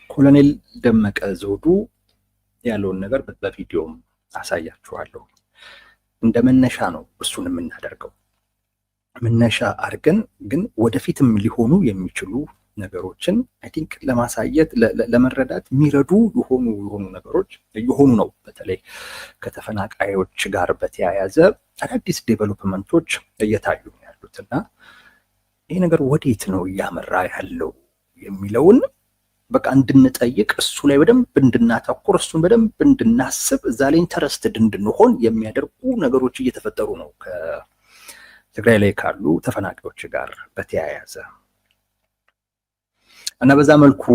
ኮሎኔል ደመቀ ዘውዱ ያለውን ነገር በቪዲዮም አሳያችኋለሁ። እንደ መነሻ ነው እሱን የምናደርገው። መነሻ አድርገን ግን ወደፊትም ሊሆኑ የሚችሉ ነገሮችን አይ ቲንክ ለማሳየት ለመረዳት የሚረዱ የሆኑ ነገሮች የሆኑ ነው። በተለይ ከተፈናቃዮች ጋር በተያያዘ አዳዲስ ዴቨሎፕመንቶች እየታዩ ነው ያሉት እና ይሄ ነገር ወዴት ነው እያመራ ያለው የሚለውን በቃ እንድንጠይቅ እሱ ላይ በደንብ እንድናተኩር እሱን በደንብ እንድናስብ እዛ ላይ ኢንተረስትድ እንድንሆን የሚያደርጉ ነገሮች እየተፈጠሩ ነው ከትግራይ ላይ ካሉ ተፈናቃዮች ጋር በተያያዘ እና በዛ መልኩ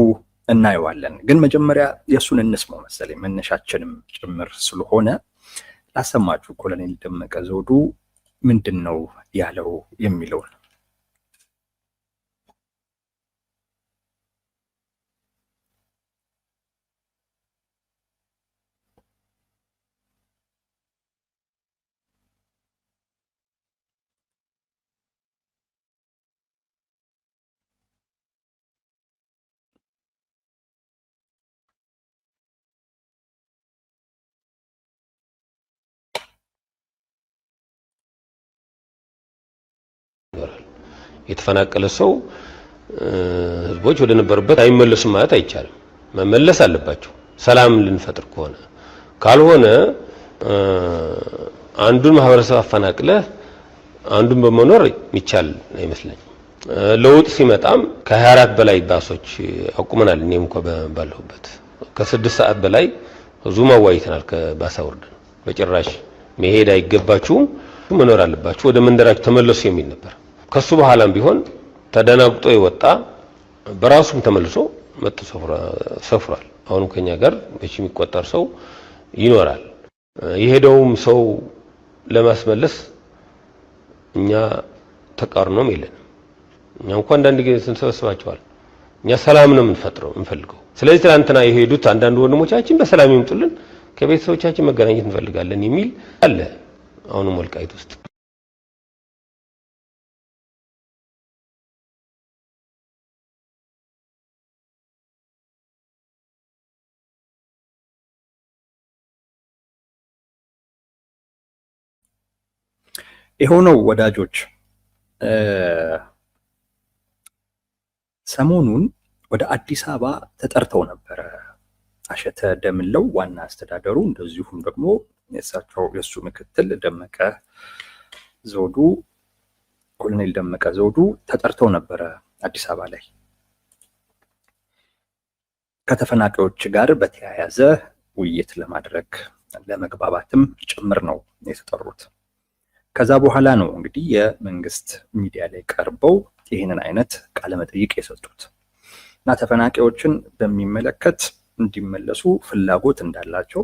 እናየዋለን። ግን መጀመሪያ የእሱን እንስማው መሰለኝ መነሻችንም ጭምር ስለሆነ ላሰማችሁ። ኮሎኔል ደመቀ ዘውዱ ምንድን ነው ያለው የሚለውን የተፈናቀለ ሰው ህዝቦች ወደ ነበሩበት አይመለሱም ማለት አይቻልም። መመለስ አለባቸው ሰላም ልንፈጥር ከሆነ። ካልሆነ አንዱን ማህበረሰብ አፈናቅለ አንዱን በመኖር የሚቻል አይመስለኝም። ለውጥ ሲመጣም ከ24 በላይ ባሶች አቁመናል። እኔም እንኳን ባለሁበት ከ6 ሰዓት በላይ ዙም አዋይተናል። ከባሳ ወርደን በጭራሽ መሄድ አይገባችሁም መኖር አለባችሁ ወደ መንደራችሁ ተመለሱ የሚል ነበር። ከሱ በኋላም ቢሆን ተደናግጦ የወጣ በራሱም ተመልሶ መጥቶ ሰፍሯል። አሁንም ከኛ ጋር በሺ የሚቆጠር ሰው ይኖራል። የሄደውም ሰው ለማስመለስ እኛ ተቃርኖም የለንም። እኛ እንኳን አንዳንድ ጊዜ ስንሰበስባቸዋል እኛ ሰላም ነው እንፈልገው። ስለዚህ ትናንትና የሄዱት አንዳንድ ወንድሞቻችን በሰላም ይምጡልን ከቤተሰቦቻችን መገናኘት እንፈልጋለን የሚል አለ። አሁንም ወልቃይት ውስጥ የሆነው ወዳጆች ሰሞኑን ወደ አዲስ አበባ ተጠርተው ነበረ። አሸተ ደምለው ዋና አስተዳደሩ እንደዚሁም ደግሞ የሱ ምክትል ደመቀ ዘውዱ ኮሎኔል ደመቀ ዘውዱ ተጠርተው ነበረ አዲስ አበባ ላይ ከተፈናቃዮች ጋር በተያያዘ ውይይት ለማድረግ ለመግባባትም ጭምር ነው የተጠሩት። ከዛ በኋላ ነው እንግዲህ የመንግስት ሚዲያ ላይ ቀርበው ይህንን አይነት ቃለመጠይቅ የሰጡት እና ተፈናቃዮችን በሚመለከት እንዲመለሱ ፍላጎት እንዳላቸው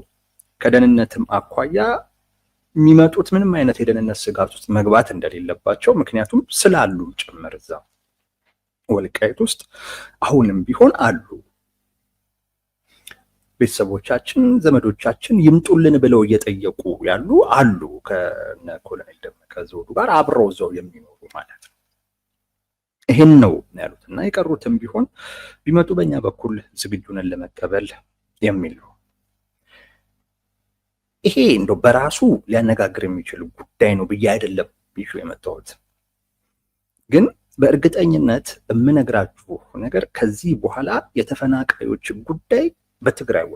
ከደህንነትም አኳያ የሚመጡት ምንም አይነት የደህንነት ስጋት ውስጥ መግባት እንደሌለባቸው ምክንያቱም ስላሉ ጭምር እዛ ወልቃይት ውስጥ አሁንም ቢሆን አሉ ቤተሰቦቻችን ዘመዶቻችን ይምጡልን ብለው እየጠየቁ ያሉ አሉ ከነ ኮሎኔል ደመቀ ዘውዱ ጋር አብረው እዛው የሚኖሩ ማለት ነው። ይሄን ነው ያሉትና የቀሩትም ቢሆን ቢመጡ በእኛ በኩል ዝግጁ ነን ለመቀበል የሚል ነው። ይሄ እንደው በራሱ ሊያነጋግር የሚችል ጉዳይ ነው ብዬ አይደለም ይሹ የመጣሁት። ግን በእርግጠኝነት የምነግራችሁ ነገር ከዚህ በኋላ የተፈናቃዮች ጉዳይ በትግራይ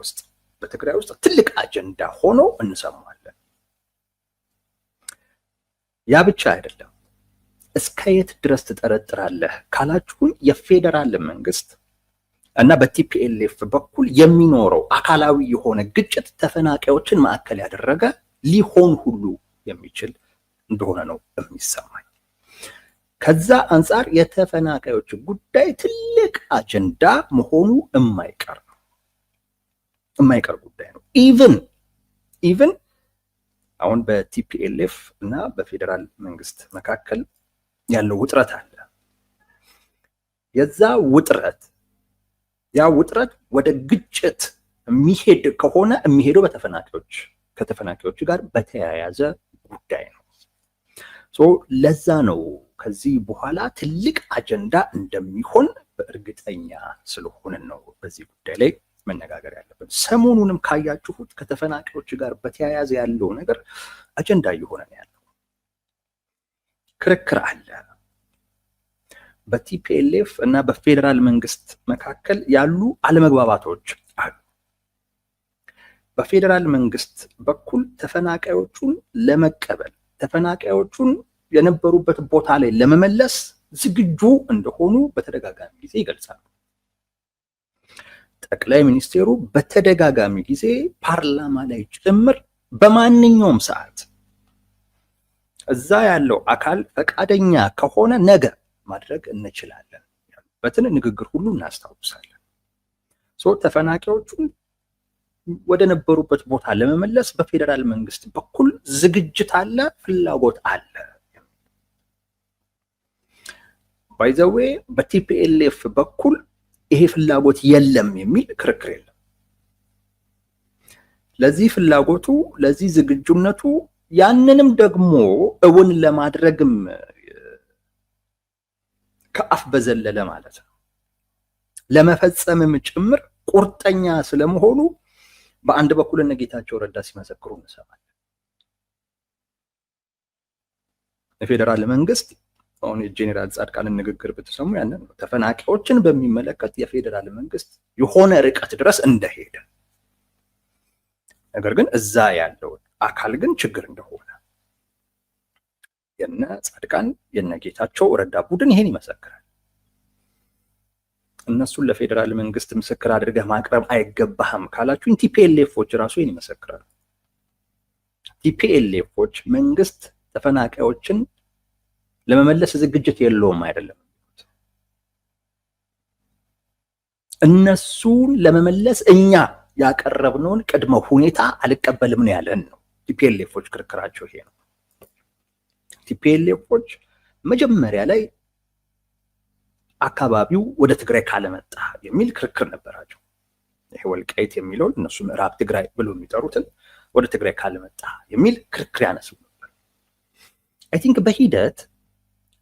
ውስጥ ትልቅ አጀንዳ ሆኖ እንሰማለን። ያ ብቻ አይደለም። እስከ የት ድረስ ትጠረጥራለህ ካላችሁን የፌደራል መንግስት እና በቲፒኤልኤፍ በኩል የሚኖረው አካላዊ የሆነ ግጭት ተፈናቃዮችን ማዕከል ያደረገ ሊሆን ሁሉ የሚችል እንደሆነ ነው የሚሰማኝ። ከዛ አንጻር የተፈናቃዮች ጉዳይ ትልቅ አጀንዳ መሆኑ የማይቀር ጉዳይ ነው። ኢቭን አሁን በቲፒኤልኤፍ እና በፌደራል መንግስት መካከል ያለው ውጥረት አለ። ያ ውጥረት ወደ ግጭት የሚሄድ ከሆነ የሚሄደው ከተፈናቃዮች ጋር በተያያዘ ጉዳይ ነው። ለዛ ነው ከዚህ በኋላ ትልቅ አጀንዳ እንደሚሆን በእርግጠኛ ስለሆንን ነው በዚህ ጉዳይ ላይ መነጋገር ያለብን። ሰሞኑንም ካያችሁት ከተፈናቃዮች ጋር በተያያዘ ያለው ነገር አጀንዳ እየሆነ ነው ያለው። ክርክር አለ። በቲፒኤልኤፍ እና በፌዴራል መንግስት መካከል ያሉ አለመግባባቶች አሉ። በፌዴራል መንግስት በኩል ተፈናቃዮቹን ለመቀበል ተፈናቃዮቹን የነበሩበት ቦታ ላይ ለመመለስ ዝግጁ እንደሆኑ በተደጋጋሚ ጊዜ ይገልጻሉ። ጠቅላይ ሚኒስቴሩ በተደጋጋሚ ጊዜ ፓርላማ ላይ ጭምር በማንኛውም ሰዓት እዛ ያለው አካል ፈቃደኛ ከሆነ ነገ ማድረግ እንችላለን ያሉበትን ንግግር ሁሉ እናስታውሳለን። ተፈናቃዮቹን ወደ ነበሩበት ቦታ ለመመለስ በፌዴራል መንግስት በኩል ዝግጅት አለ፣ ፍላጎት አለ። ባይ ዘ ዌይ በቲፒኤልኤፍ በኩል ይሄ ፍላጎት የለም የሚል ክርክር የለም። ለዚህ ፍላጎቱ ለዚህ ዝግጁነቱ ያንንም ደግሞ እውን ለማድረግም ከአፍ በዘለለ ማለት ነው ለመፈጸምም ጭምር ቁርጠኛ ስለመሆኑ በአንድ በኩል እነ ጌታቸው ረዳ ሲመሰክሩ እንሰማለን። የፌዴራል መንግስት አሁን የጄኔራል ጻድቃንን ንግግር ብትሰሙ ያንን ነው። ተፈናቃዮችን በሚመለከት የፌዴራል መንግስት የሆነ ርቀት ድረስ እንደሄደ፣ ነገር ግን እዛ ያለው አካል ግን ችግር እንደሆነ የነ ጻድቃን የነ ጌታቸው ረዳ ቡድን ይሄን ይመሰክራል። እነሱን ለፌዴራል መንግስት ምስክር አድርገህ ማቅረብ አይገባህም ካላችሁ ቲፒኤልኤፎች ራሱ ይሄን ይመሰክራሉ። ቲፒኤልኤፎች መንግስት ተፈናቃዮችን ለመመለስ ዝግጅት የለውም አይደለም፣ እነሱን ለመመለስ እኛ ያቀረብነውን ቅድመ ሁኔታ አልቀበልም ነው ያለን ነው። ቲፒኤልኤፎች ክርክራቸው ይሄ ነው። ቲፒኤልኤፎች መጀመሪያ ላይ አካባቢው ወደ ትግራይ ካለመጣ የሚል ክርክር ነበራቸው። ይሄ ወልቃይት የሚለው እነሱ ምዕራብ ትግራይ ብሎ የሚጠሩትን ወደ ትግራይ ካለመጣ የሚል ክርክር ያነሱ ነበር። አይ ቲንክ በሂደት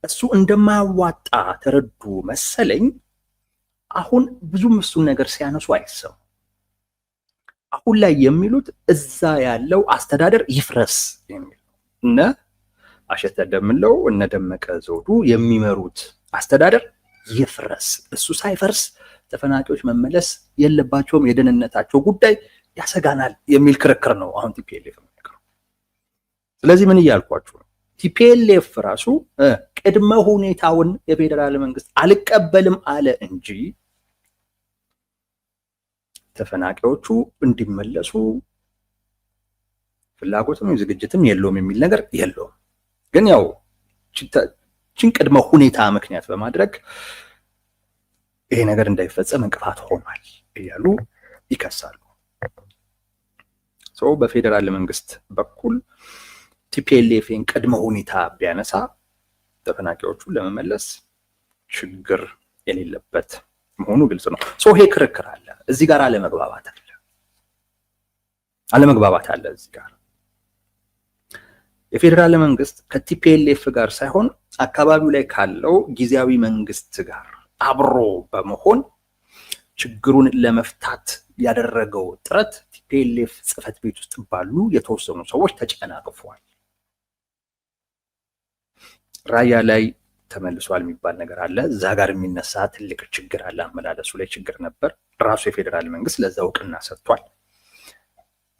እሱ እንደማያዋጣ ተረዱ መሰለኝ። አሁን ብዙም እሱን ነገር ሲያነሱ አይሰሙ። አሁን ላይ የሚሉት እዛ ያለው አስተዳደር ይፍረስ የሚል ነው። እነ አሸተ ደምለው እነ ደመቀ ዘውዱ የሚመሩት አስተዳደር ይፍረስ፣ እሱ ሳይፈርስ ተፈናቃዮች መመለስ የለባቸውም፣ የደህንነታቸው ጉዳይ ያሰጋናል የሚል ክርክር ነው አሁን ቲፒኤልኤፍ የሚያቀርበው። ስለዚህ ምን እያልኳችሁ ነው? ቲፒኤልኤፍ ራሱ ቅድመ ሁኔታውን የፌዴራል መንግስት አልቀበልም አለ እንጂ ተፈናቃዮቹ እንዲመለሱ ፍላጎትም ዝግጅትም የለውም የሚል ነገር የለውም። ግን ያው ችን ቅድመ ሁኔታ ምክንያት በማድረግ ይሄ ነገር እንዳይፈጸም እንቅፋት ሆኗል እያሉ ይከሳሉ። በፌዴራል መንግስት በኩል ቲፒኤልኤፍን ቅድመ ሁኔታ ቢያነሳ ተፈናቃዮቹን ለመመለስ ችግር የሌለበት መሆኑ ግልጽ ነው። ይሄ ክርክር አለ፣ እዚህ ጋር አለመግባባት አለ እዚህ ጋር የፌዴራል መንግስት ከቲፒኤልኤፍ ጋር ሳይሆን አካባቢው ላይ ካለው ጊዜያዊ መንግስት ጋር አብሮ በመሆን ችግሩን ለመፍታት ያደረገው ጥረት ቲፒኤልኤፍ ጽህፈት ቤት ውስጥ ባሉ የተወሰኑ ሰዎች ተጨናቅፏል። ራያ ላይ ተመልሷል የሚባል ነገር አለ። እዛ ጋር የሚነሳ ትልቅ ችግር አለ። አመላለሱ ላይ ችግር ነበር። ራሱ የፌዴራል መንግስት ለዛ እውቅና ሰጥቷል።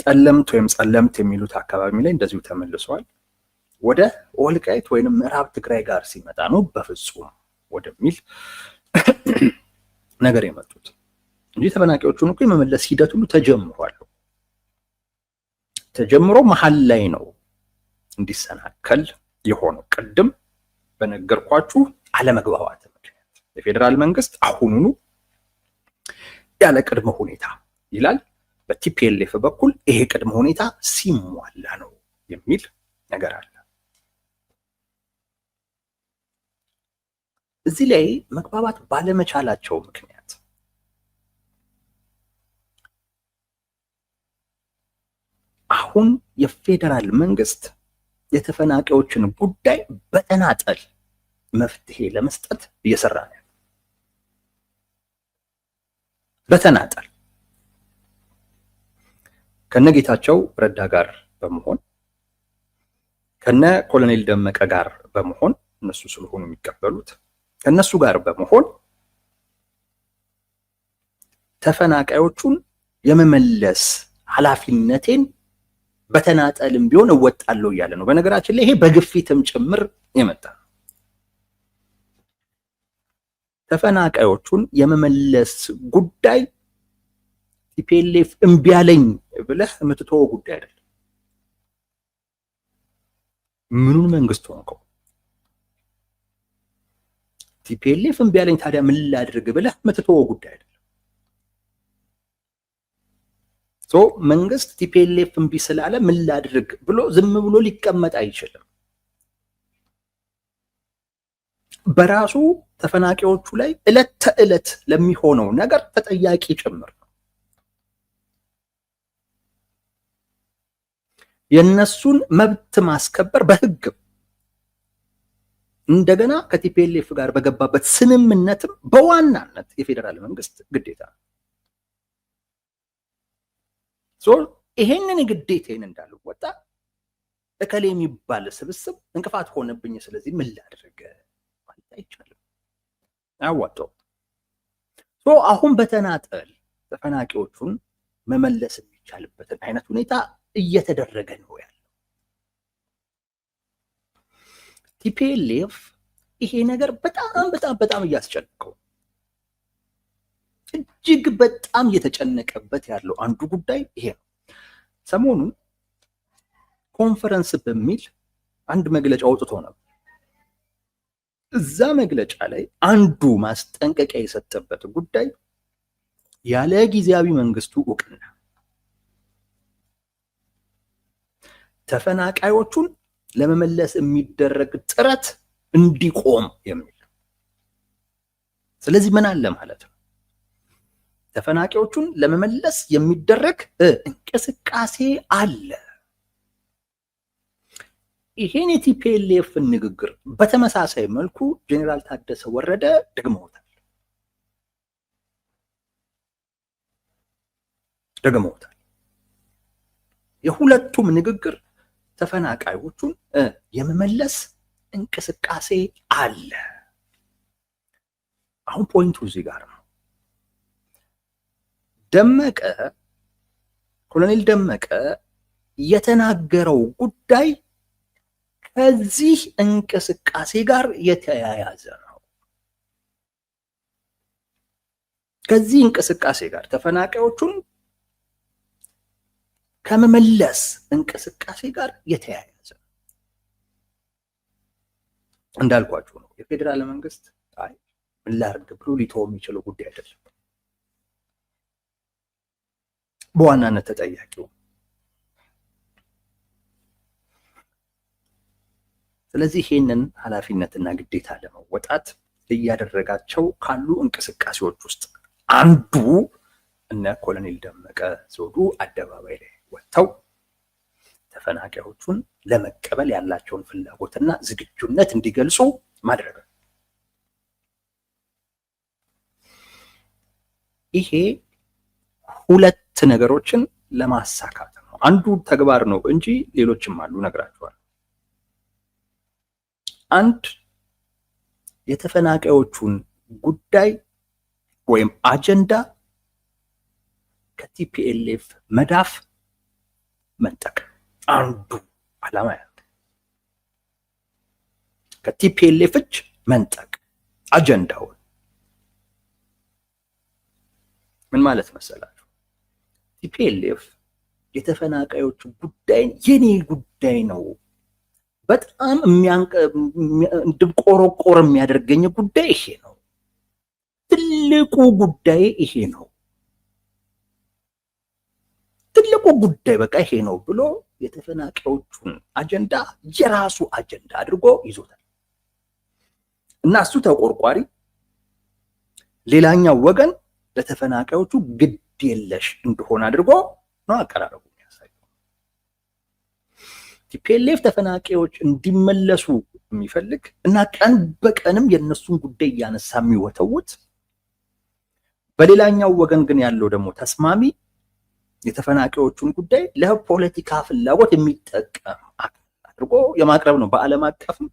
ጠለምት ወይም ጸለምት የሚሉት አካባቢ ላይ እንደዚሁ ተመልሷል። ወደ ወልቃይት ወይንም ምዕራብ ትግራይ ጋር ሲመጣ ነው በፍጹም ወደሚል ነገር የመጡት እንጂ ተፈናቃዮቹን እኮ የመመለስ ሂደት ሁሉ ተጀምሯል። ተጀምሮ መሀል ላይ ነው እንዲሰናከል የሆነው። ቅድም በነገርኳችሁ አለመግባባት ምክንያት የፌዴራል መንግስት አሁኑኑ ያለ ቅድመ ሁኔታ ይላል። በቲፒኤልኤፍ በኩል ይሄ ቅድመ ሁኔታ ሲሟላ ነው የሚል ነገር አለ። እዚህ ላይ መግባባት ባለመቻላቸው ምክንያት አሁን የፌዴራል መንግስት የተፈናቃዮችን ጉዳይ በተናጠል መፍትሄ ለመስጠት እየሰራ ነው። በተናጠል ከነጌታቸው ረዳ ጋር በመሆን ከነ ኮሎኔል ደመቀ ጋር በመሆን እነሱ ስለሆኑ የሚቀበሉት ከነሱ ጋር በመሆን ተፈናቃዮቹን የመመለስ ኃላፊነቴን በተናጠልም ቢሆን እወጣለሁ እያለ ነው። በነገራችን ላይ ይሄ በግፊትም ጭምር የመጣ ነው። ተፈናቃዮቹን የመመለስ ጉዳይ ቲፒኤልኤፍ እምቢ አለኝ ብለህ የምትተወው ጉዳይ አይደለም። ምኑን መንግስት ሆንከው? ቲፒኤልኤፍ እምቢ አለኝ ታዲያ ምን ላድርግ ብለህ የምትተወው ጉዳይ አይደለም። መንግስት ቲፒኤልኤፍ እምቢ ስላለ ምን ላድርግ ብሎ ዝም ብሎ ሊቀመጥ አይችልም። በራሱ ተፈናቃዮቹ ላይ ዕለት ተዕለት ለሚሆነው ነገር ተጠያቂ ጭምር ነው። የነሱን መብት ማስከበር በህግ እንደገና ከቲፒኤልኤፍ ጋር በገባበት ስምምነትም በዋናነት የፌዴራል መንግስት ግዴታ ነው። ይሄንን ግዴታዬን እንዳልወጣ እከሌ የሚባል ስብስብ እንቅፋት ሆነብኝ፣ ስለዚህ ምን ላድርግ ማለት አይቻልም፣ አያዋጣውም። አሁን በተናጠል ተፈናቃዮቹን መመለስ የሚቻልበትን አይነት ሁኔታ እየተደረገ ነው ያለው። ቲፒኤልኤፍ ይሄ ነገር በጣም በጣም በጣም እያስጨነቀው እጅግ በጣም እየተጨነቀበት ያለው አንዱ ጉዳይ ይሄ ነው። ሰሞኑን ኮንፈረንስ በሚል አንድ መግለጫ አውጥቶ ነበር። እዛ መግለጫ ላይ አንዱ ማስጠንቀቂያ የሰጠበት ጉዳይ ያለ ጊዜያዊ መንግስቱ እውቅና ተፈናቃዮቹን ለመመለስ የሚደረግ ጥረት እንዲቆም የሚል። ስለዚህ ምን አለ ማለት ነው? ተፈናቃዮቹን ለመመለስ የሚደረግ እንቅስቃሴ አለ። ይሄን የቲፒኤልኤፍ ንግግር በተመሳሳይ መልኩ ጄኔራል ታደሰ ወረደ ደግመውታል። የሁለቱም ንግግር ተፈናቃዮቹን የመመለስ እንቅስቃሴ አለ። አሁን ፖይንቱ እዚህ ጋር ነው። ኮሎኔል ደመቀ የተናገረው ጉዳይ ከዚህ እንቅስቃሴ ጋር የተያያዘ ነው። ከዚህ እንቅስቃሴ ጋር ተፈናቃዮቹን ከመመለስ እንቅስቃሴ ጋር የተያያዘ ነው። እንዳልኳችሁ ነው። የፌዴራል መንግስት ምን ላድርግ ብሎ ሊተው የሚችለው ጉዳይ አይደለም። በዋናነት ተጠያቂው። ስለዚህ ይሄንን ኃላፊነትና ግዴታ ለመወጣት እያደረጋቸው ካሉ እንቅስቃሴዎች ውስጥ አንዱ እነ ኮሎኔል ደመቀ ዘውዱ አደባባይ ላይ ወጥተው ተፈናቃዮቹን ለመቀበል ያላቸውን ፍላጎትና ዝግጁነት እንዲገልጹ ማድረግ። ይሄ ሁለት ነገሮችን ለማሳካት ነው። አንዱ ተግባር ነው እንጂ ሌሎችም አሉ፣ ነግራችኋል። አንድ የተፈናቃዮቹን ጉዳይ ወይም አጀንዳ ከቲፒኤልኤፍ መዳፍ መንጠቅ አንዱ ዓላማ ያለው፣ ከቲፒኤልኤፍ እጅ መንጠቅ አጀንዳውን። ምን ማለት መሰላችሁ? ቲፒኤልኤፍ የተፈናቃዮች ጉዳይን የኔ ጉዳይ ነው፣ በጣም እንድቆረቆር የሚያደርገኝ ጉዳይ ይሄ ነው፣ ትልቁ ጉዳይ ይሄ ነው፣ ትልቁ ጉዳይ በቃ ይሄ ነው ብሎ የተፈናቃዮቹን አጀንዳ የራሱ አጀንዳ አድርጎ ይዞታል። እና እሱ ተቆርቋሪ፣ ሌላኛው ወገን ለተፈናቃዮቹ ግድ የለሽ እንደሆነ አድርጎ ነው አቀራረቡ የሚያሳየው። ቲፒኤልኤፍ ተፈናቃዮች እንዲመለሱ የሚፈልግ እና ቀን በቀንም የነሱን ጉዳይ እያነሳ የሚወተውት በሌላኛው ወገን ግን ያለው ደግሞ ተስማሚ የተፈናቃዮቹን ጉዳይ ለፖለቲካ ፍላጎት የሚጠቀም አድርጎ የማቅረብ ነው። በዓለም አቀፍም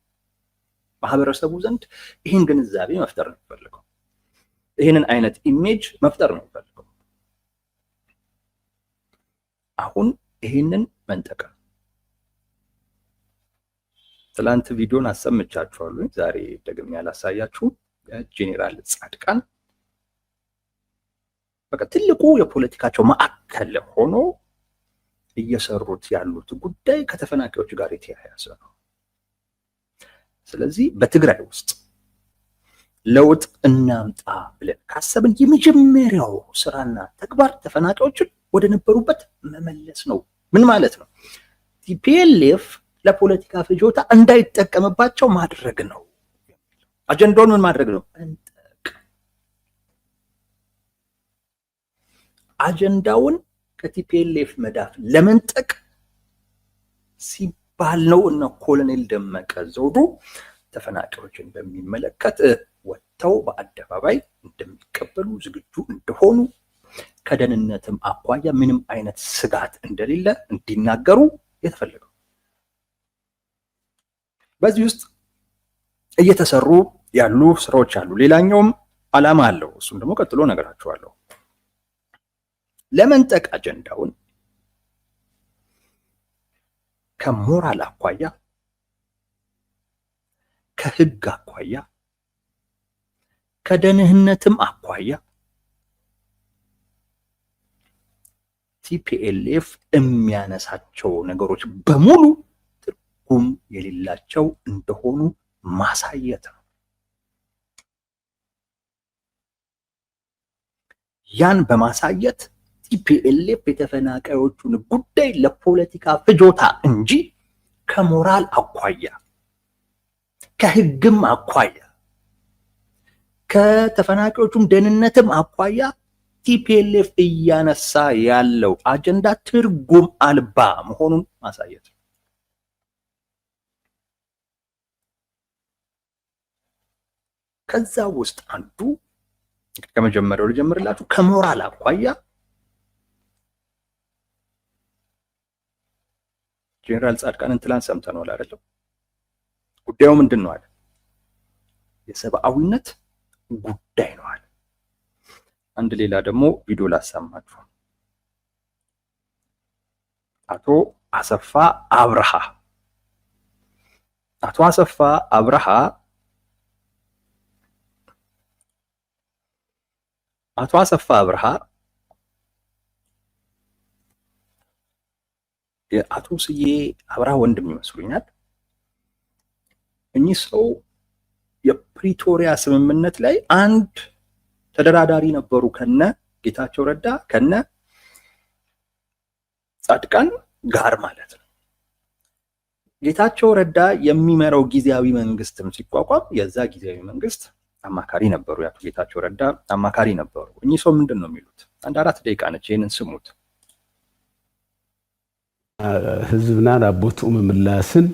ማህበረሰቡ ዘንድ ይህን ግንዛቤ መፍጠር ነው የሚፈልገው። ይህንን አይነት ኢሜጅ መፍጠር ነው የሚፈልገው። አሁን ይህንን መንጠቀም ትላንት ቪዲዮን አሰምቻችኋለሁ። ዛሬ ደግሜ ያላሳያችሁ ጄኔራል ጻድቃን በቃ ትልቁ የፖለቲካቸው ማዕከል ሆኖ እየሰሩት ያሉት ጉዳይ ከተፈናቃዮች ጋር የተያያዘ ነው። ስለዚህ በትግራይ ውስጥ ለውጥ እናምጣ ብለን ካሰብን የመጀመሪያው ስራና ተግባር ተፈናቃዮችን ወደ ነበሩበት መመለስ ነው። ምን ማለት ነው? ቲፒኤልኤፍ ለፖለቲካ ፍጆታ እንዳይጠቀምባቸው ማድረግ ነው። አጀንዳውን ምን ማድረግ ነው? አጀንዳውን ከቲፒኤልኤፍ መዳፍ ለመንጠቅ ሲባል ነው እነ ኮሎኔል ደመቀ ዘውዱ ተፈናቃዮችን በሚመለከት ወጥተው በአደባባይ እንደሚቀበሉ ዝግጁ እንደሆኑ ከደህንነትም አኳያ ምንም አይነት ስጋት እንደሌለ እንዲናገሩ የተፈለገው። በዚህ ውስጥ እየተሰሩ ያሉ ስራዎች አሉ። ሌላኛውም ዓላማ አለው። እሱም ደግሞ ቀጥሎ ነገራችኋለሁ። ለመንጠቅ አጀንዳውን ከሞራል አኳያ፣ ከህግ አኳያ፣ ከደህንነትም አኳያ ቲፒኤልኤፍ የሚያነሳቸው ነገሮች በሙሉ ትርጉም የሌላቸው እንደሆኑ ማሳየት ነው። ያን በማሳየት ቲፒኤልኤፍ የተፈናቃዮቹን ጉዳይ ለፖለቲካ ፍጆታ እንጂ ከሞራል አኳያ፣ ከህግም አኳያ፣ ከተፈናቃዮቹም ደህንነትም አኳያ ቲፒኤልኤፍ እያነሳ ያለው አጀንዳ ትርጉም አልባ መሆኑን ማሳየት ነው። ከዛ ውስጥ አንዱ ከመጀመሪያው ልጀምርላችሁ። ከሞራል አኳያ ጄኔራል ጻድቃንን ትላንት ሰምተነዋል አይደለም? ጉዳዩ ምንድን ነው አለ? የሰብአዊነት ጉዳይ ነው አለ። አንድ ሌላ ደግሞ ቪዲዮ ላሰማችሁ። አቶ አሰፋ አብርሃ የአቶ ስዬ አብርሃ ወንድም ይመስሉኛል። እኚህ ሰው የፕሪቶሪያ ስምምነት ላይ አንድ ተደራዳሪ ነበሩ፣ ከነ ጌታቸው ረዳ ከነ ጻድቃን ጋር ማለት ነው። ጌታቸው ረዳ የሚመራው ጊዜያዊ መንግስትም ሲቋቋም የዛ ጊዜያዊ መንግስት አማካሪ ነበሩ። ያቱ ጌታቸው ረዳ አማካሪ ነበሩ። እኚህ ሰው ምንድን ነው የሚሉት? አንድ 4 ደቂቃ ነች፣ ይሄንን ስሙት። ህዝብና ላቦቱ መምላስን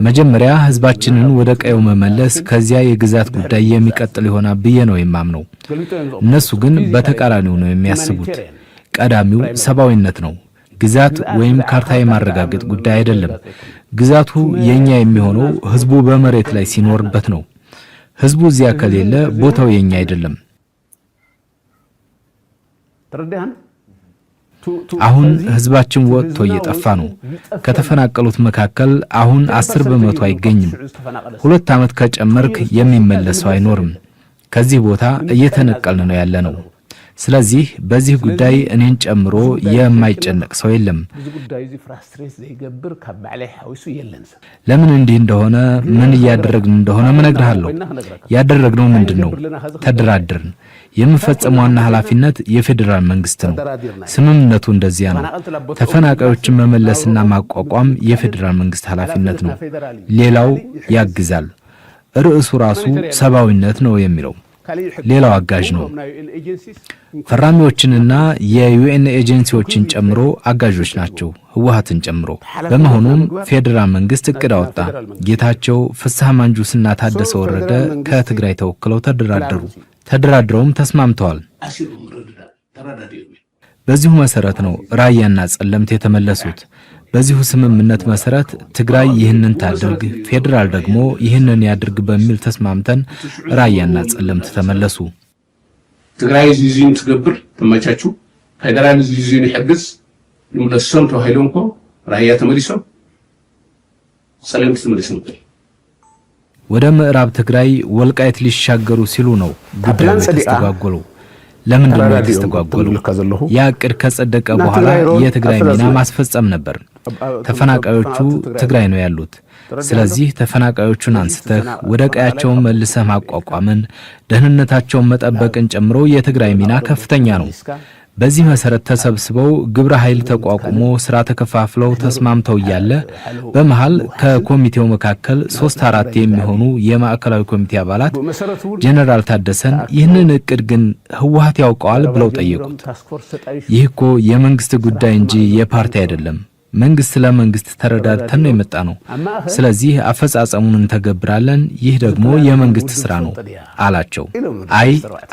መጀመሪያ ህዝባችንን ወደ ቀዩ መመለስ፣ ከዚያ የግዛት ጉዳይ የሚቀጥል ይሆናል ብዬ ነው የማምነው። እነሱ ግን በተቃራኒው ነው የሚያስቡት። ቀዳሚው ሰብአዊነት ነው። ግዛት ወይም ካርታ የማረጋገጥ ጉዳይ አይደለም። ግዛቱ የኛ የሚሆነው ህዝቡ በመሬት ላይ ሲኖርበት ነው። ህዝቡ እዚያ ከሌለ ቦታው የኛ አይደለም። አሁን ህዝባችን ወጥቶ እየጠፋ ነው። ከተፈናቀሉት መካከል አሁን 10 በመቶ አይገኝም። 2 ዓመት ከጨመርክ የሚመለሰው አይኖርም። ከዚህ ቦታ እየተነቀልን ነው ያለነው። ስለዚህ በዚህ ጉዳይ እኔን ጨምሮ የማይጨነቅ ሰው የለም። ለምን እንዲህ እንደሆነ ምን እያደረግን እንደሆነ እነግርሃለሁ። ያደረግነው ምንድነው? ተደራድርን። የምፈጸመው ዋና ኃላፊነት የፌደራል መንግስት ነው። ስምምነቱ እንደዚያ ነው። ተፈናቃዮችን መመለስና ማቋቋም የፌደራል መንግስት ኃላፊነት ነው። ሌላው ያግዛል። ርዕሱ ራሱ ሰብአዊነት ነው የሚለው። ሌላው አጋዥ ነው። ፈራሚዎችንና የዩኤን ኤጀንሲዎችን ጨምሮ አጋዦች ናቸው፣ ህወሓትን ጨምሮ። በመሆኑም ፌደራል መንግስት እቅድ አወጣ። ጌታቸው፣ ፍስሐ ማንጁስና ታደሰ ወረደ ከትግራይ ተወክለው ተደራደሩ። ተደራድረውም ተስማምተዋል። በዚሁ መሰረት ነው ራያና ጸለምት የተመለሱት። በዚሁ ስምምነት መሰረት ትግራይ ይህንን ታድርግ፣ ፌደራል ደግሞ ይህንን ያድርግ በሚል ተስማምተን ራያና ጸለምት ተመለሱ። ትግራይ ዚዚን ትገብር ተመቻቹ፣ ፌደራል ዚዚን ይحግዝ ይመለሱም ተዋሂሎምኮ ራያ ተመልሶም ጸለምት ተመልሶም ወደ ምዕራብ ትግራይ ወልቃይት ሊሻገሩ ሲሉ ነው ጉዳዩ የተስተጓጎለው። ለምን ነው የተስተጓጎለው? ያ ዕቅድ ከጸደቀ በኋላ የትግራይ ሚና ማስፈጸም ነበር። ተፈናቃዮቹ ትግራይ ነው ያሉት። ስለዚህ ተፈናቃዮቹን አንስተህ ወደ ቀያቸው መልሰህ ማቋቋምን፣ ደህንነታቸውን መጠበቅን ጨምሮ የትግራይ ሚና ከፍተኛ ነው። በዚህ መሰረት ተሰብስበው ግብረ ኃይል ተቋቁሞ ስራ ተከፋፍለው ተስማምተው ያለ በመሃል ከኮሚቴው መካከል 3-4 የሚሆኑ የማዕከላዊ ኮሚቴ አባላት ጀነራል ታደሰን ይህንን ዕቅድ ግን ህወሓት ያውቀዋል ብለው ጠየቁት። ይህ እኮ የመንግስት ጉዳይ እንጂ የፓርቲ አይደለም። መንግስት ለመንግስት ተረዳድተን ነው የመጣ ነው። ስለዚህ አፈጻጸሙን እንተገብራለን። ይህ ደግሞ የመንግስት ስራ ነው አላቸው።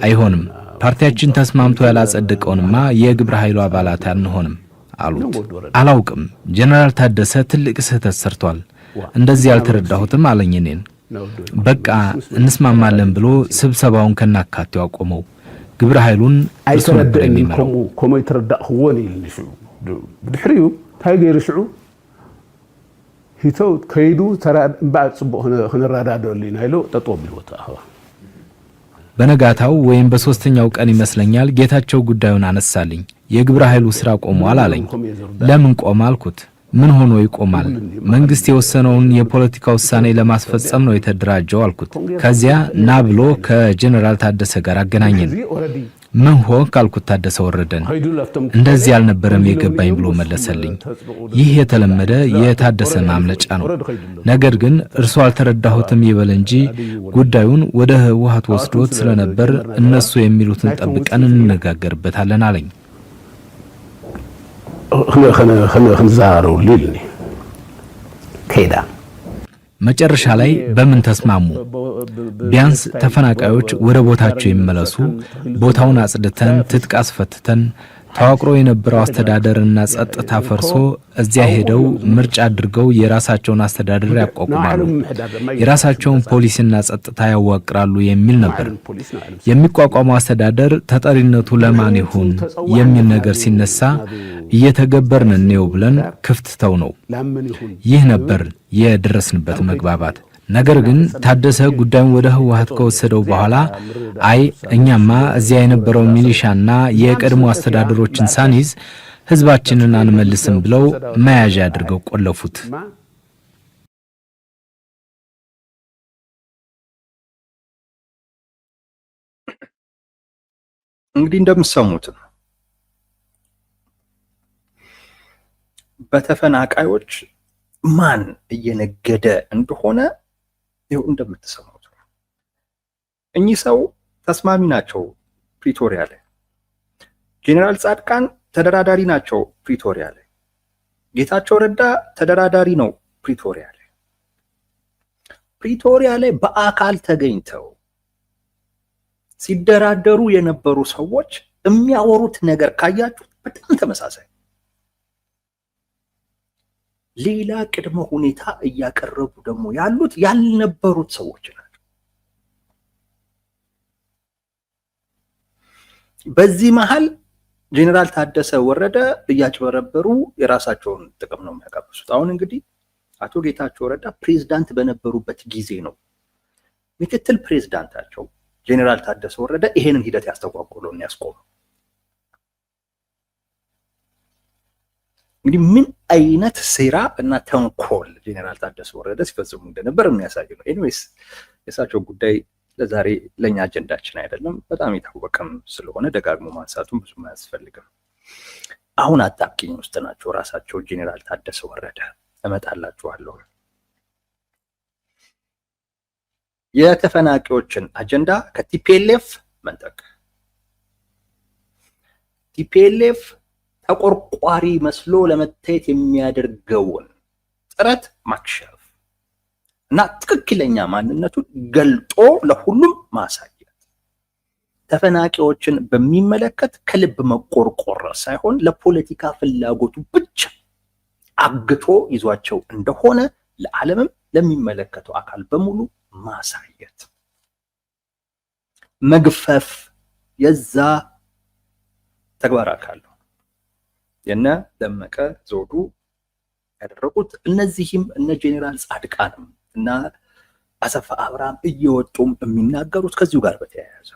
አይሆንም፣ ፓርቲያችን ተስማምቶ ያላጸደቀውንማ የግብረ ኃይሉ አባላት አንሆንም አሉት። አላውቅም፣ ጀነራል ታደሰ ትልቅ ስህተት ሰርቷል፣ እንደዚህ ያልተረዳሁትም አለኝ። እኔን በቃ እንስማማለን ብሎ ስብሰባውን ከናካቴው አቆመው። ግብረ ኃይሉን እርሱ ነበር የሚመራው። ኮሞ ይተረዳእኽዎን ይልንሹ ብድሕሪዩ ታይገር ሽዑ ሂተው ከይዱ ተራባዕ ጽቡቕ ክንራዳደሉ ኢሉ ጠጦብ ይወጣ። በነጋታው ወይም በሶስተኛው ቀን ይመስለኛል ጌታቸው ጉዳዩን አነሳልኝ። የግብረ ኃይሉ ስራ ቆሟል አለኝ። ለምን ቆመ አልኩት። ምን ሆኖ ይቆማል? መንግስት የወሰነውን የፖለቲካ ውሳኔ ለማስፈጸም ነው የተደራጀው አልኩት። ከዚያ ና ብሎ ከጀነራል ታደሰ ጋር አገናኘን። ምን ሆንክ አልኩት ታደሰ ወረደን። እንደዚህ ያልነበረም የገባኝ ብሎ መለሰልኝ። ይህ የተለመደ የታደሰ ማምለጫ ነው። ነገር ግን እርሱ አልተረዳሁትም ይበል እንጂ ጉዳዩን ወደ ህወሓት ወስዶት ስለነበር እነሱ የሚሉትን ጠብቀን እንነጋገርበታለን አለኝ። خنزارو ليلني كيدا መጨረሻ ላይ በምን ተስማሙ? ቢያንስ ተፈናቃዮች ወደ ቦታቸው ይመለሱ፣ ቦታውን አጽድተን ትጥቅ አስፈትተን ተዋቅሮ የነበረው አስተዳደርና ጸጥታ ፈርሶ እዚያ ሄደው ምርጫ አድርገው የራሳቸውን አስተዳደር ያቋቁማሉ፣ የራሳቸውን ፖሊስና ጸጥታ ያዋቅራሉ የሚል ነበር። የሚቋቋመው አስተዳደር ተጠሪነቱ ለማን ይሁን የሚል ነገር ሲነሳ እየተገበርን ነው ብለን ክፍት ተው ነው። ይህ ነበር የደረስንበት መግባባት። ነገር ግን ታደሰ ጉዳዩን ወደ ህወሓት ከወሰደው በኋላ እኛማ እዚያ የነበረው ሚሊሻና የቀድሞ አስተዳደሮችን ሳንይዝ ህዝባችንን አንመልስም ብለው መያዣ አድርገው ቆለፉት። እንግዲህ እንደምትሰሙት በተፈናቃዮች ማን እየነገደ እንደሆነ ይው እንደምትሰሙት እኚህ ሰው ተስማሚ ናቸው ፕሪቶሪያ ላይ። ጄኔራል ጻድቃን ተደራዳሪ ናቸው ፕሪቶሪያ ላይ። ጌታቸው ረዳ ተደራዳሪ ነው ፕሪቶሪያ ላይ። ፕሪቶሪያ ላይ በአካል ተገኝተው ሲደራደሩ የነበሩ ሰዎች የሚያወሩት ነገር ካያችሁ በጣም ተመሳሳይ፣ ሌላ ቅድመ ሁኔታ እያቀረቡ ደግሞ ያሉት ያልነበሩት ሰዎች ናቸው። በዚህ መሃል ጄኔራል ታደሰ ወረደ እያጭበረበሩ የራሳቸውን ጥቅም ነው የሚያቀርቡት። አሁን እንግዲህ አቶ ጌታቸው ረዳ ፕሬዝዳንት በነበሩበት ጊዜ ነው ምክትል ፕሬዝዳንታቸው ጄኔራል ታደሰ ወረደ ይሄንን ሂደት ያስተጓጎለውን ያስቆመው። እንግዲህ ምን አይነት ሴራ እና ተንኮል ጄኔራል ታደሰ ወረደ ሲፈጽሙ እንደነበር የሚያሳይ ነው። ኤኒዌይስ የሳቸው ጉዳይ ለዛሬ ለኛ አጀንዳችን አይደለም፣ በጣም የታወቀም ስለሆነ ደጋግሞ ማንሳቱም ብዙም አያስፈልግም። አሁን አጣብቂኝ ውስጥ ናቸው ራሳቸው ጄኔራል ታደሰ ወረደ። እመጣላችኋለሁ። የተፈናቃዮችን አጀንዳ ከቲፒኤልኤፍ መንጠቅ፣ ቲፒኤልኤፍ ተቆርቋሪ መስሎ ለመታየት የሚያደርገውን ጥረት ማክሸፍ እና ትክክለኛ ማንነቱን ገልጦ ለሁሉም ማሳየት። ተፈናቂዎችን በሚመለከት ከልብ መቆርቆር ሳይሆን ለፖለቲካ ፍላጎቱ ብቻ አግቶ ይዟቸው እንደሆነ ለዓለምም ለሚመለከተው አካል በሙሉ ማሳየት መግፈፍ የዛ ተግባር አካል ነው። የነ ደመቀ ዘውዱ ያደረጉት እነዚህም እነ ጄኔራል ጻድቃንም እና አሰፋ አብርሃም እየወጡም የሚናገሩት ከዚሁ ጋር በተያያዘ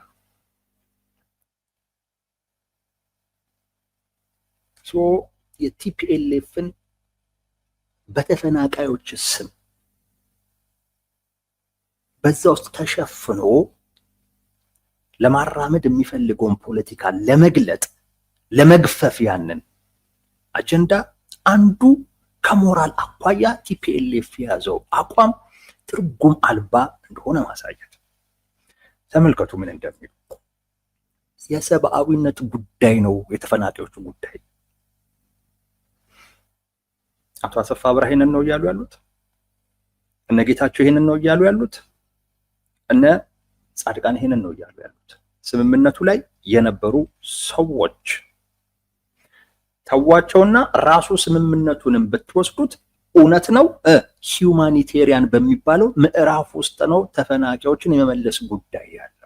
የቲፒኤልኤፍን በተፈናቃዮች ስም በዛ ውስጥ ተሸፍኖ ለማራመድ የሚፈልገውን ፖለቲካ ለመግለጥ ለመግፈፍ ያንን አጀንዳ አንዱ ከሞራል አኳያ ቲፒኤልኤፍ የያዘው አቋም ትርጉም አልባ እንደሆነ ማሳየት። ተመልከቱ ምን እንደሚሉ። የሰብአዊነት ጉዳይ ነው የተፈናቃዮቹ ጉዳይ። አቶ አሰፋ አብርሃ ይሄንን ነው እያሉ ያሉት። እነ ጌታቸው ይሄንን ነው እያሉ ያሉት። እነ ጻድቃን ይሄንን ነው እያሉ ያሉት። ስምምነቱ ላይ የነበሩ ሰዎች ተዋቸውና ራሱ ስምምነቱንም ብትወስዱት እውነት ነው ሂዩማኒቴሪያን በሚባለው ምዕራፍ ውስጥ ነው ተፈናቃዮችን የመመለስ ጉዳይ ያለው።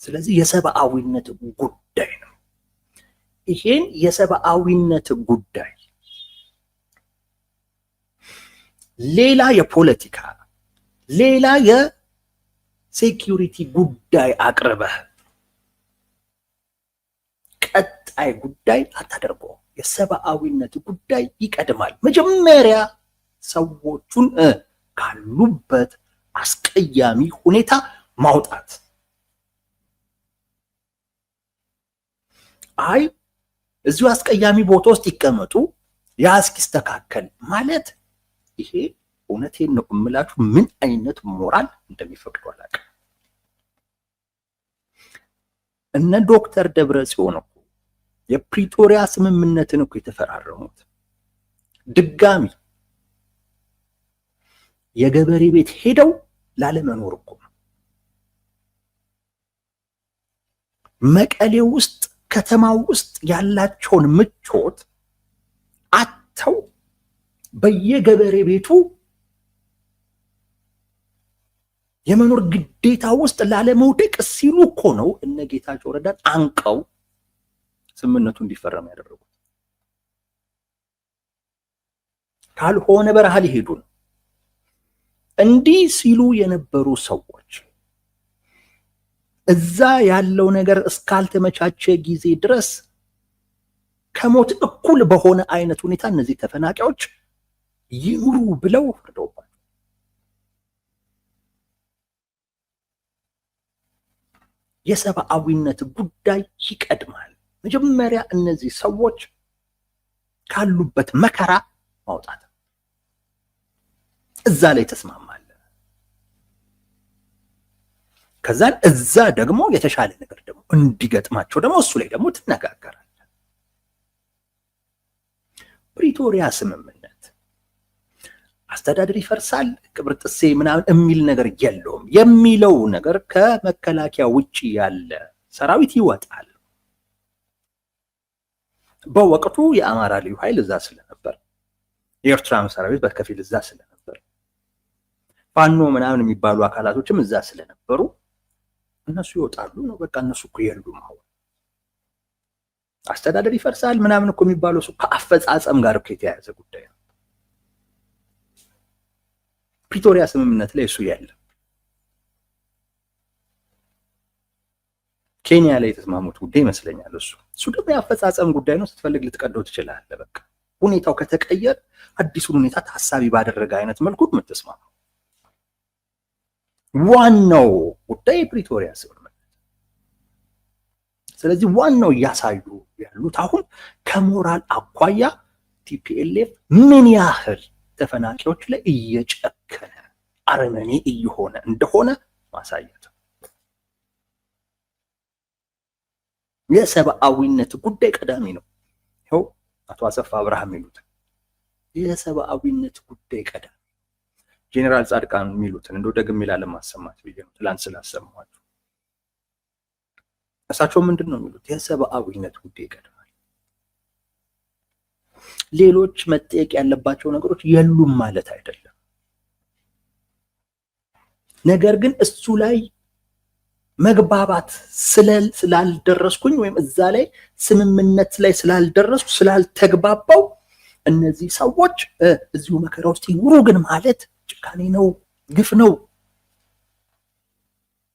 ስለዚህ የሰብአዊነት ጉዳይ ነው። ይሄን የሰብአዊነት ጉዳይ ሌላ የፖለቲካ ሌላ የሴኪዩሪቲ ጉዳይ አቅርበህ ቀጣይ ጉዳይ አታደርገው። የሰብአዊነት ጉዳይ ይቀድማል። መጀመሪያ ሰዎቹን ካሉበት አስቀያሚ ሁኔታ ማውጣት። አይ እዚሁ አስቀያሚ ቦታ ውስጥ ይቀመጡ ያ እስኪስተካከል ማለት ይሄ እውነቴን ነው እምላችሁ ምን አይነት ሞራል እንደሚፈቅዱ አላውቅም። እነ ዶክተር ደብረጽዮን እኮ የፕሪቶሪያ ስምምነትን እኮ የተፈራረሙት ድጋሚ የገበሬ ቤት ሄደው ላለመኖር እኮ ነው። መቀሌ ውስጥ ከተማው ውስጥ ያላቸውን ምቾት አተው በየገበሬ ቤቱ የመኖር ግዴታ ውስጥ ላለመውደቅ ሲሉ እኮ ነው እነ ጌታቸው ረዳን አንቀው ስምምነቱ እንዲፈረም ያደረጉት። ካልሆነ በረሃ ሊሄዱ ነው። እንዲህ ሲሉ የነበሩ ሰዎች እዛ ያለው ነገር እስካልተመቻቸ ጊዜ ድረስ ከሞት እኩል በሆነ አይነት ሁኔታ እነዚህ ተፈናቃዮች ይኑሩ ብለው ፈርደውባል። የሰብአዊነት ጉዳይ ይቀድማል። መጀመሪያ እነዚህ ሰዎች ካሉበት መከራ ማውጣት፣ እዛ ላይ ተስማማለ። ከዛን እዛ ደግሞ የተሻለ ነገር ደግሞ እንዲገጥማቸው ደግሞ እሱ ላይ ደግሞ ትነጋገራለህ። ፕሪቶሪያ ስምምነት አስተዳደር ይፈርሳል ቅብር ጥሴ ምናምን የሚል ነገር የለውም። የሚለው ነገር ከመከላከያ ውጪ ያለ ሰራዊት ይወጣል። በወቅቱ የአማራ ልዩ ኃይል እዛ ስለነበር፣ የኤርትራም ሰራዊት በከፊል እዛ ስለነበር፣ ፋኖ ምናምን የሚባሉ አካላቶችም እዛ ስለነበሩ እነሱ ይወጣሉ ነው በቃ። እነሱ እኮ የሉም። አሁን አስተዳደር ይፈርሳል ምናምን እኮ የሚባለው እሱ ከአፈጻጸም ጋር እኮ የተያያዘ ጉዳይ ነው። ፕሪቶሪያ ስምምነት ላይ እሱ ያለ ኬንያ ላይ የተስማሙት ጉዳይ ይመስለኛል። እሱ ደግሞ የአፈጻጸም ጉዳይ ነው። ስትፈልግ ልትቀደው ትችላለህ። በቃ ሁኔታው ከተቀየረ አዲሱን ሁኔታ ታሳቢ ባደረገ አይነት መልኩ የምትስማማው ዋናው ጉዳይ የፕሪቶሪያ ስምምነት። ስለዚህ ዋናው እያሳዩ ያሉት አሁን ከሞራል አኳያ ቲፒኤልኤፍ ምን ያህል ተፈናቂዎች ላይ እየጨከነ አረመኔ እየሆነ እንደሆነ ማሳየት። የሰብአዊነት ጉዳይ ቀዳሚ ነው። ይኸው አቶ አሰፋ አብርሃም ይሉት የሰብአዊነት ጉዳይ ቀዳሚ። ጄኔራል ጻድቃን የሚሉትን እንደው ደግሜ ላለማሰማት ብዬ ነው ትላንት ስላሰማኋቸው። እሳቸው ምንድን ነው የሚሉት? የሰብአዊነት ጉዳይ ይቀድማል። ሌሎች መጠየቅ ያለባቸው ነገሮች የሉም ማለት አይደለም። ነገር ግን እሱ ላይ መግባባት ስላልደረስኩኝ ወይም እዛ ላይ ስምምነት ላይ ስላልደረስኩ ስላልተግባባው እነዚህ ሰዎች እዚሁ መከራ ውስጥ ይኑሩ ግን ማለት ጭካኔ ነው፣ ግፍ ነው።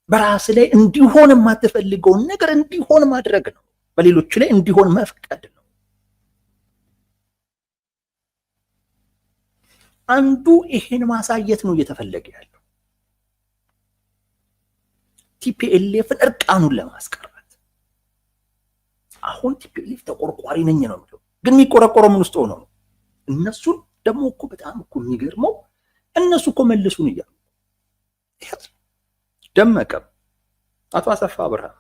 በራስ ላይ እንዲሆን የማትፈልገውን ነገር እንዲሆን ማድረግ ነው። በሌሎች ላይ እንዲሆን መፍቀድ ነው። አንዱ ይሄን ማሳየት ነው እየተፈለገ ያለው ቲፒኤልኤፍን እርቃኑን ለማስቀረት። አሁን ቲፒኤልኤፍ ተቆርቋሪ ነኝ ነው የሚለው፣ ግን የሚቆረቆረው ምን ውስጥ ሆኖ ነው? እነሱን ደግሞ እኮ በጣም እኮ የሚገርመው እነሱ እኮ መልሱን እያሉ ደመቀ፣ አቶ አሰፋ ብርሃን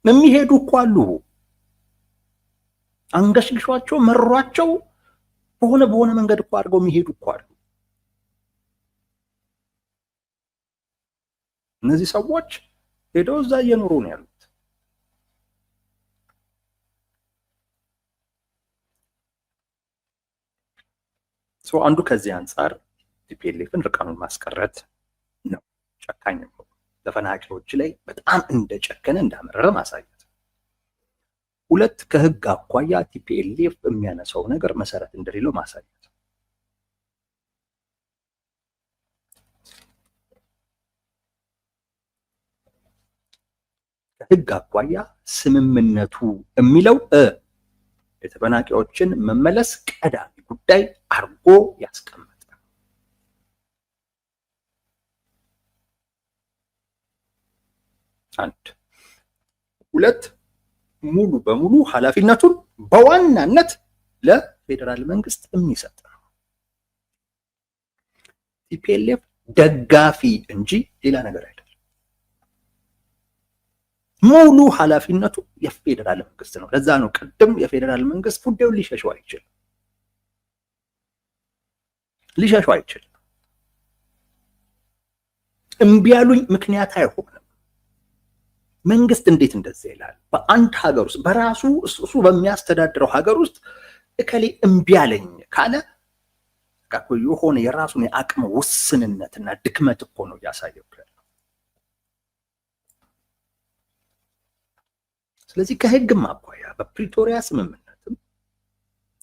የሚሄዱ እኮ አሉ። አንገሽግሿቸው መሯቸው በሆነ መንገድ እኮ አድርገው የሚሄዱ እኮ አሉ። እነዚህ ሰዎች ሄደው እዛ እየኖሩ ነው ያሉት። አንዱ ከዚህ አንጻር ቲፒኤልኤፍን ርቃኑን ማስቀረት ነው። ጨካኝ ነው። ተፈናቃዮች ላይ በጣም እንደጨከነ እንዳመረረ ማሳየት። ሁለት ከህግ አኳያ ቲፒኤልኤፍ የሚያነሳው ነገር መሰረት እንደሌለው ማሳየት። ከህግ አኳያ ስምምነቱ የሚለው የተፈናቃዮችን መመለስ ቀዳሚ ጉዳይ አርጎ ያስቀመጠ። አንድ ሁለት ሙሉ በሙሉ ኃላፊነቱን በዋናነት ለፌደራል መንግስት የሚሰጥ ነው። ቲፒኤልኤፍ ደጋፊ እንጂ ሌላ ነገር አይደለም። ሙሉ ኃላፊነቱ የፌደራል መንግስት ነው። ለዛ ነው ቅድም የፌደራል መንግስት ጉዳዩን ሊሸሸው አይችልም። እምቢ ያሉኝ ምክንያት አይሆንም። መንግስት እንዴት እንደዚህ ይላል? በአንድ ሀገር ውስጥ በራሱ እሱ በሚያስተዳድረው ሀገር ውስጥ እከሌ እምቢ ያለኝ ካለ የሆነ የራሱን የአቅም ውስንነትና ድክመት እኮ ነው እያሳየው ያለው። ስለዚህ ከህግም አኳያ በፕሪቶሪያ ስምምነትም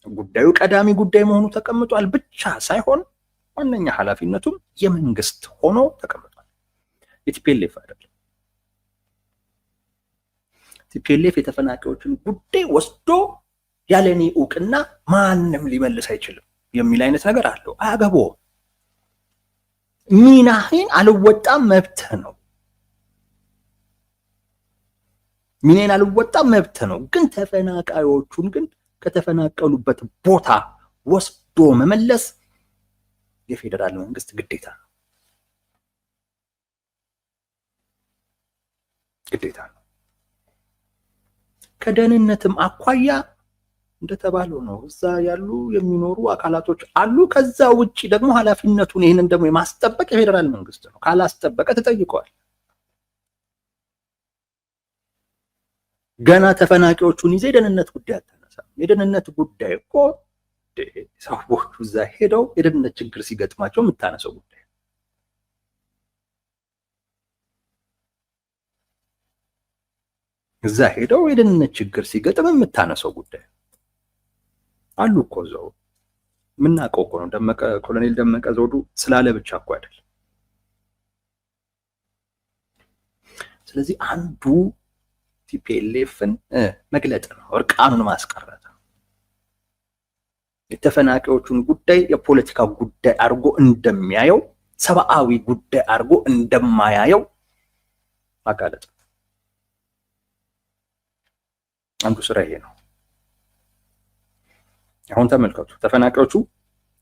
ጉዳዩ ቀዳሚ ጉዳይ መሆኑ ተቀምጧል ብቻ ሳይሆን ዋነኛ ኃላፊነቱም የመንግስት ሆኖ ተቀምጧል። የቲፒኤልኤፍ አይደለም። ቲፒኤልኤፍ የተፈናቃዮችን ጉዳይ ወስዶ ያለኔ እውቅና ማንም ሊመልስ አይችልም የሚል አይነት ነገር አለው። አያገባውም። ሚናህን አልወጣም መብትህ ነው። ሚናህን አልወጣም መብትህ ነው። ግን ተፈናቃዮቹን ግን ከተፈናቀሉበት ቦታ ወስዶ መመለስ የፌደራል መንግስት ግዴታ ነው። ግዴታ ነው። ከደህንነትም አኳያ እንደተባለው ነው። እዛ ያሉ የሚኖሩ አካላቶች አሉ። ከዛ ውጪ ደግሞ ኃላፊነቱን ይህንን ደግሞ የማስጠበቅ የፌደራል መንግስት ነው። ካላስጠበቀ ተጠይቀዋል። ገና ተፈናቂዎቹን ይዘህ የደህንነት ጉዳይ አታነሳም። የደህንነት ጉዳይ እኮ ሰዎቹ እዛ ሄደው የደህንነት ችግር ሲገጥማቸው የምታነሰው ጉዳይ እዛ ሄደው የደህንነት ችግር ሲገጥም የምታነሰው ጉዳይ አሉ እኮ እዛው የምናውቀው እኮ ነው። ኮሎኔል ደመቀ ዘውዱ ስላለ ብቻ እኮ አይደለም። ስለዚህ አንዱ ቲፒኤልኤፍን መግለጥ ነው፣ እርቃኑን ማስቀረት ነው። የተፈናቃዮቹን ጉዳይ የፖለቲካ ጉዳይ አድርጎ እንደሚያየው፣ ሰብአዊ ጉዳይ አድርጎ እንደማያየው ማጋለጥ ነው። አንዱ ስራ ይሄ ነው። አሁን ተመልከቱ፣ ተፈናቃዮቹ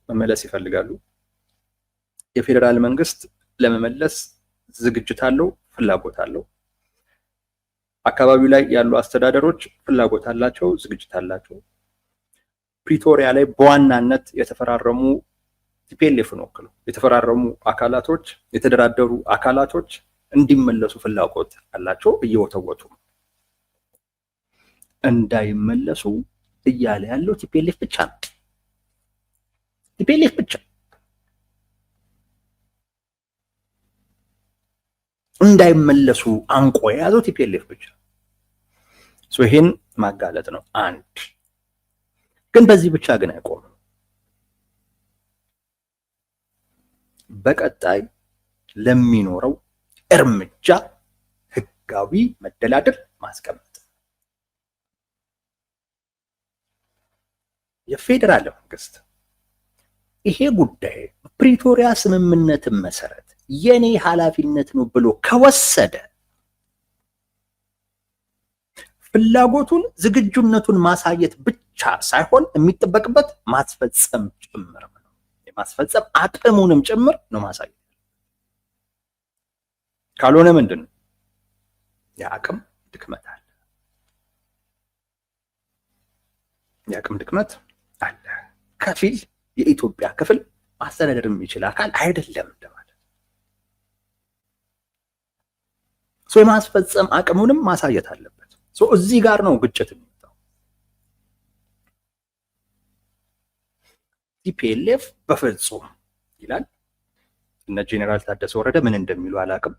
መመለስ ይፈልጋሉ። የፌደራል መንግስት ለመመለስ ዝግጅት አለው፣ ፍላጎት አለው። አካባቢው ላይ ያሉ አስተዳደሮች ፍላጎት አላቸው፣ ዝግጅት አላቸው። ፕሪቶሪያ ላይ በዋናነት የተፈራረሙ ቲፒኤልኤፍን ወክለው የተፈራረሙ አካላቶች የተደራደሩ አካላቶች እንዲመለሱ ፍላጎት አላቸው፣ እየወተወቱ እንዳይመለሱ እያለ ያለው ቲፒኤልኤፍ ብቻ ነው። ቲፒኤልኤፍ ብቻ እንዳይመለሱ አንቆ የያዘው ቲፒኤልኤፍ ብቻ። ይሄን ማጋለጥ ነው አንድ። ግን በዚህ ብቻ ግን አይቆምም። በቀጣይ ለሚኖረው እርምጃ ህጋዊ መደላደል ማስቀመጥ የፌደራል መንግስት ይሄ ጉዳይ ፕሪቶሪያ ስምምነትን መሰረት የኔ ኃላፊነት ነው ብሎ ከወሰደ ፍላጎቱን ዝግጁነቱን ማሳየት ብቻ ሳይሆን የሚጠበቅበት ማስፈጸም ጭምር ነው። የማስፈጸም አቅሙንም ጭምር ነው ማሳየት። ካልሆነ ምንድነው የአቅም ድክመት አለ። የአቅም ድክመት አለ። ከፊል የኢትዮጵያ ክፍል ማስተዳደር የሚችል አካል አይደለም እንደማለት። የማስፈጸም አቅሙንም ማሳየት አለበት። እዚህ ጋር ነው ግጭት የሚመጣው። ቲፒኤልኤፍ በፍጹም ይላል። እነ ጄኔራል ታደሰ ወረደ ምን እንደሚሉ አላውቅም።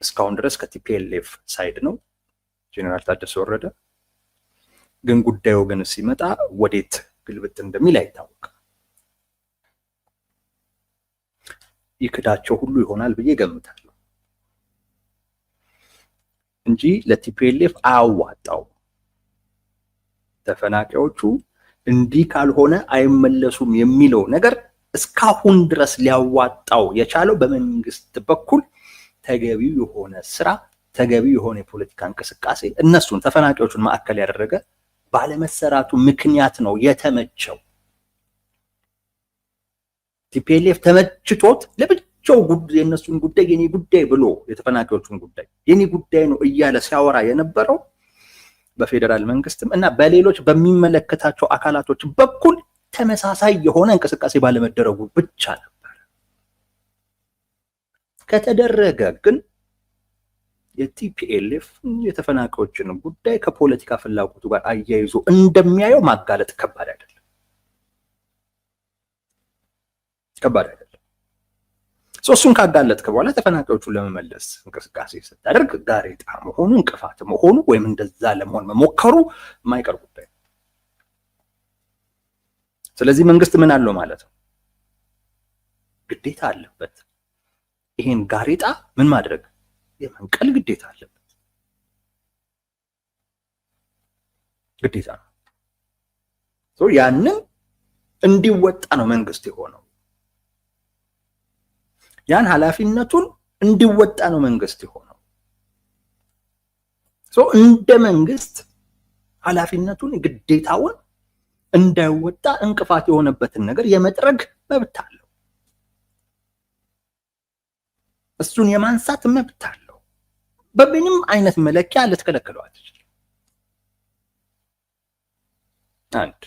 እስካሁን ድረስ ከቲፒኤልኤፍ ሳይድ ነው ጄኔራል ታደሰ ወረደ። ግን ጉዳዩ ግን ሲመጣ ወዴት ግልብጥ እንደሚል አይታወቅም። ይክዳቸው ሁሉ ይሆናል ብዬ ገምታለሁ እንጂ ለቲፒኤልኤፍ አያዋጣው። ተፈናቃዮቹ እንዲህ ካልሆነ አይመለሱም የሚለው ነገር እስካሁን ድረስ ሊያዋጣው የቻለው በመንግስት በኩል ተገቢው የሆነ ስራ፣ ተገቢው የሆነ የፖለቲካ እንቅስቃሴ እነሱን ተፈናቃዮቹን ማዕከል ያደረገ ባለመሰራቱ ምክንያት ነው የተመቸው። ቲፒኤልኤፍ ተመችቶት ለብቻው የእነሱን ጉዳይ የኔ ጉዳይ ብሎ የተፈናቃዮቹን ጉዳይ የኔ ጉዳይ ነው እያለ ሲያወራ የነበረው በፌደራል መንግስትም እና በሌሎች በሚመለከታቸው አካላቶች በኩል ተመሳሳይ የሆነ እንቅስቃሴ ባለመደረጉ ብቻ ነበር። ከተደረገ ግን የቲፒኤልኤፍ የተፈናቃዮችን ጉዳይ ከፖለቲካ ፍላጎቱ ጋር አያይዞ እንደሚያየው ማጋለጥ ከባድ አይደለም። እሱን ካጋለጥክ በኋላ ተፈናቃዮቹን ለመመለስ እንቅስቃሴ ስታደርግ ጋሬጣ መሆኑ እንቅፋት መሆኑ ወይም እንደዛ ለመሆን መሞከሩ የማይቀር ጉዳይ ነው። ስለዚህ መንግስት ምን አለው ማለት ነው? ግዴታ አለበት። ይሄን ጋሬጣ ምን ማድረግ የመንቀል ግዴታ አለበት። ግዴታ ነው። ያንን እንዲወጣ ነው መንግስት የሆነው። ያን ኃላፊነቱን እንዲወጣ ነው መንግስት የሆነው። እንደ መንግስት ኃላፊነቱን ግዴታውን እንዳይወጣ እንቅፋት የሆነበትን ነገር የመጥረግ መብት አለው። እሱን የማንሳት መብት አለው። በምንም አይነት መለኪያ ልትከለክለው አትችልም። አንድ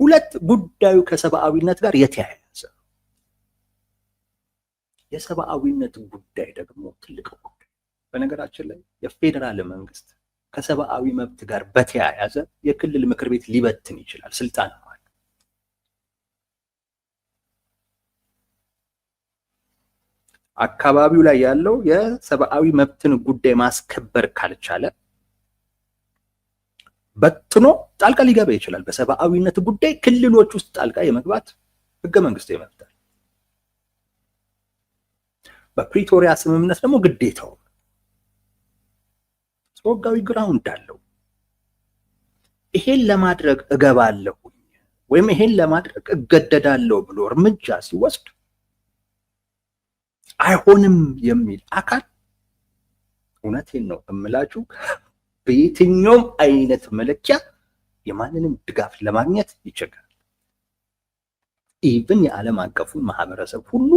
ሁለት፣ ጉዳዩ ከሰብአዊነት ጋር የተያያዘ የሰብአዊነት ጉዳይ ደግሞ ትልቅ ጉዳይ። በነገራችን ላይ የፌደራል መንግስት ከሰብአዊ መብት ጋር በተያያዘ የክልል ምክር ቤት ሊበትን ይችላል፣ ስልጣን ነው። አካባቢው ላይ ያለው የሰብአዊ መብትን ጉዳይ ማስከበር ካልቻለ በትኖ ጣልቃ ሊገባ ይችላል። በሰብአዊነት ጉዳይ ክልሎች ውስጥ ጣልቃ የመግባት ህገ መንግስት ይመጣል። በፕሪቶሪያ ስምምነት ደግሞ ግዴታው ህጋዊ ግራውንድ አለው። ይሄን ለማድረግ እገባለሁ ወይም ይሄን ለማድረግ እገደዳለሁ ብሎ እርምጃ ሲወስድ አይሆንም የሚል አካል እውነቴን ነው እምላችሁ በየትኛውም አይነት መለኪያ የማንንም ድጋፍ ለማግኘት ይቸገራል። ኢቭን የዓለም አቀፉን ማህበረሰብ ሁሉ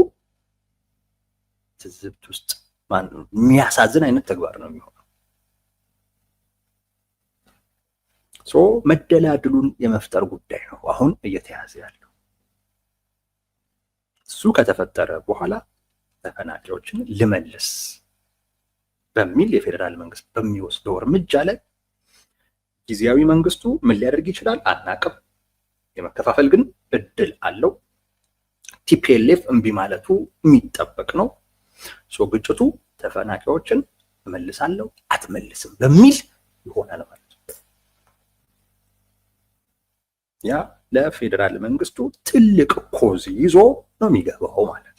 ትዝብት ውስጥ የሚያሳዝን አይነት ተግባር ነው የሚሆነው። መደላድሉን የመፍጠር ጉዳይ ነው አሁን እየተያዘ ያለው። እሱ ከተፈጠረ በኋላ ተፈናቃዮችን ልመልስ በሚል የፌዴራል መንግስት በሚወስደው እርምጃ ላይ ጊዜያዊ መንግስቱ ምን ሊያደርግ ይችላል አናቅም። የመከፋፈል ግን እድል አለው። ቲፒኤልኤፍ እምቢ ማለቱ የሚጠበቅ ነው። ግጭቱ ተፈናቃዮችን እመልሳለሁ አትመልስም በሚል ይሆናል ማለት ነው። ያ ለፌዴራል መንግስቱ ትልቅ ኮዝ ይዞ ነው የሚገባው ማለት ነው።